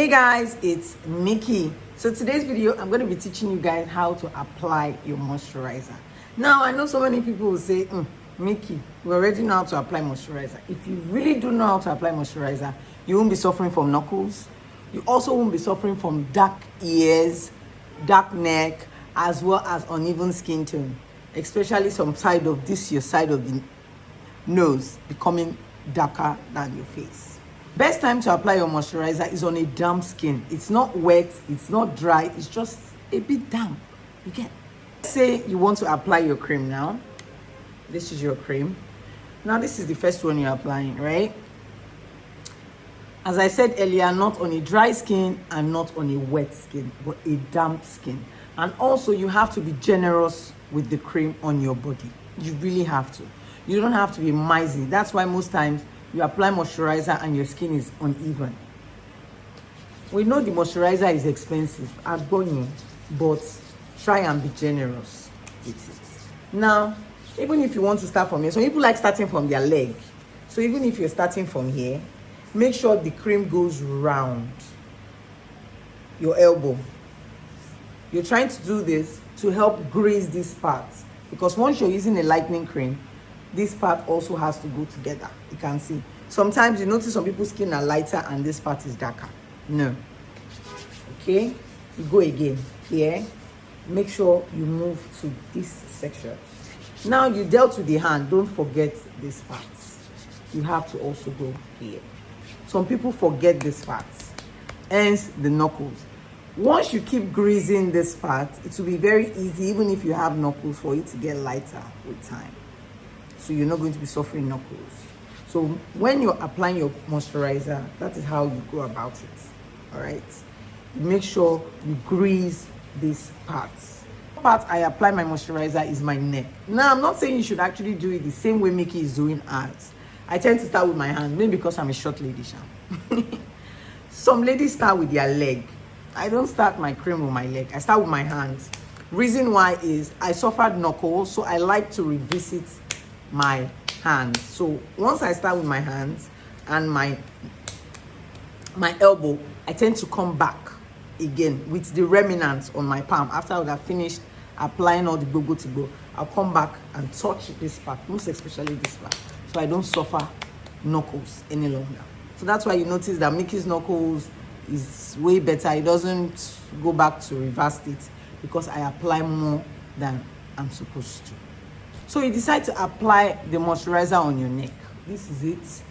Hey guys, it's Mickey. So today's video, I'm going to be teaching you guys how to apply your moisturizer. Now, I know so many people will say, Mickey, we already know how to apply moisturizer. If you really do know how to apply moisturizer, you won't be suffering from knuckles. You also won't be suffering from dark ears, dark neck, as well as uneven skin tone. Especially some side of this, your side of the nose becoming darker than your face. Best time to apply your moisturizer is on a damp skin. It's not wet, it's not dry, it's just a bit damp. You get? Say you want to apply your cream now. This is your cream. Now this is the first one you're applying, right? As I said earlier, not on a dry skin and not on a wet skin, but a damp skin. And also you have to be generous with the cream on your body. You really have to. You don't have to be miserly. That's why most times you apply moisturizer and your skin is uneven. We know the moisturizer is expensive, but try and be generous with it. Now, even if you want to start from here, some people like starting from their leg. So even if you're starting from here, make sure the cream goes round your elbow. You're trying to do this to help grease this part, because once you're using a lightening cream, this part also has to go together. You can see. Sometimes you notice some people's skin are lighter and this part is darker. No. Okay? You go again. Here. Make sure you move to this section. Now you dealt with the hand. Don't forget this part. You have to also go here. Some people forget this part. Hence the knuckles. Once you keep greasing this part, it will be very easy, even if you have knuckles, for it to get lighter with time. So you're not going to be suffering knuckles. So when you're applying your moisturizer, that is how you go about it. All right. Make sure you grease these parts. The part I apply my moisturizer is my neck. Now, I'm not saying you should actually do it the same way Mickey is doing ours. I tend to start with my hand, maybe because I'm a short lady. Some ladies start with their leg. I don't start my cream with my leg. I start with my hands. Reason why is I suffered knuckles, so I like to revisit my hands. So once I start with my hands and my elbow, I tend to come back again with the remnants on my palm. After I would have finished applying all the go, I'll come back and touch this part, most especially this part, so I don't suffer knuckles any longer. So that's why you notice that Mickey's knuckles is way better. It doesn't go back to reverse it because I apply more than I'm supposed to. So you decide to apply the moisturizer on your neck. This is it.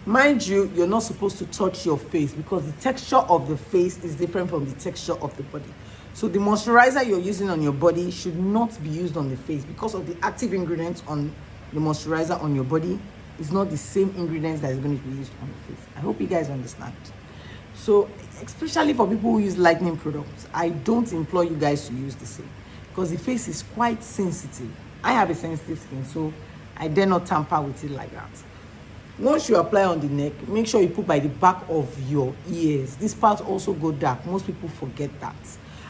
Mind you, you're not supposed to touch your face because the texture of the face is different from the texture of the body. So the moisturizer you're using on your body should not be used on the face because of the active ingredients on the moisturizer on your body is not the same ingredients that is going to be used on the face. I hope you guys understand. So especially for people who use lightening products, I don't implore you guys to use the same because the face is quite sensitive. I have a sensitive skin, so I dare not tamper with it like that. Once you apply on the neck, make sure you put by the back of your ears. This part also go dark. Most people forget that.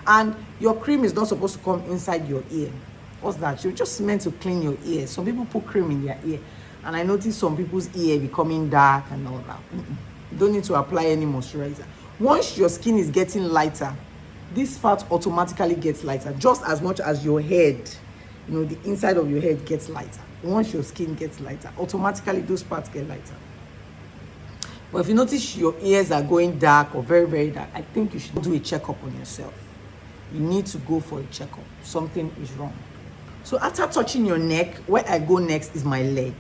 And your cream is not supposed to come inside your ear. What's that? You're just meant to clean your ears. Some people put cream in their ear, and I notice some people's ear becoming dark and all that. You don't need to apply any moisturizer. Once your skin is getting lighter, this part automatically gets lighter, just as much as your head. You know, the inside of your head gets lighter. Once your skin gets lighter, automatically those parts get lighter. But if you notice your ears are going dark or very, very dark, I think you should do a checkup on yourself. You need to go for a checkup. Something is wrong. So after touching your neck, where I go next is my leg.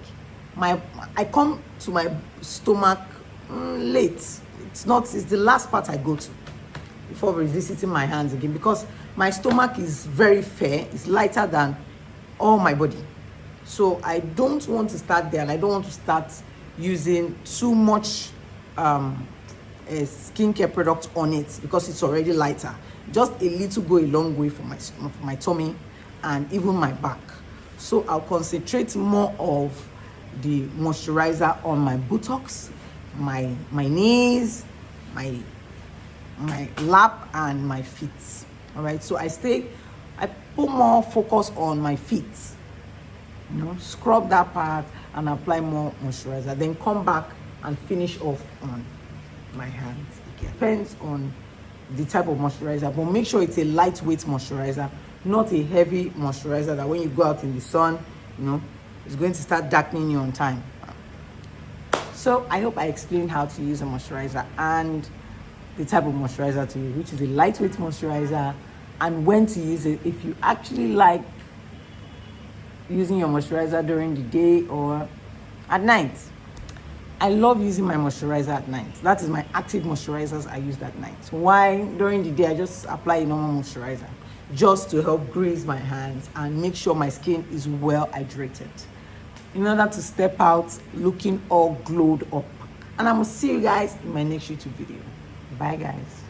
I come to my stomach late. It's the last part I go to before revisiting my hands again, because my stomach is very fair. It's lighter than all my body. So I don't want to start there, and I don't want to start using too much skincare product on it because it's already lighter. Just a little go a long way for my tummy and even my back. So I'll concentrate more of the moisturizer on my buttocks, my knees, my lap, and my feet. All right, so I put more focus on my feet. Scrub that part and apply more moisturizer, then come back and finish off on my hands depends on the type of moisturizer, but make sure it's a lightweight moisturizer, not a heavy moisturizer that when you go out in the sun, it's going to start darkening you on time. So I hope I explained how to use a moisturizer and the type of moisturizer to use, which is a lightweight moisturizer, and when to use it. If you actually like using your moisturizer during the day or at night, I love using my moisturizer at night. That is my active moisturizers I use at night. Why? During the day, I just apply a normal moisturizer just to help grease my hands and make sure my skin is well hydrated in order to step out looking all glowed up. And I will see you guys in my next YouTube video. Bye, guys.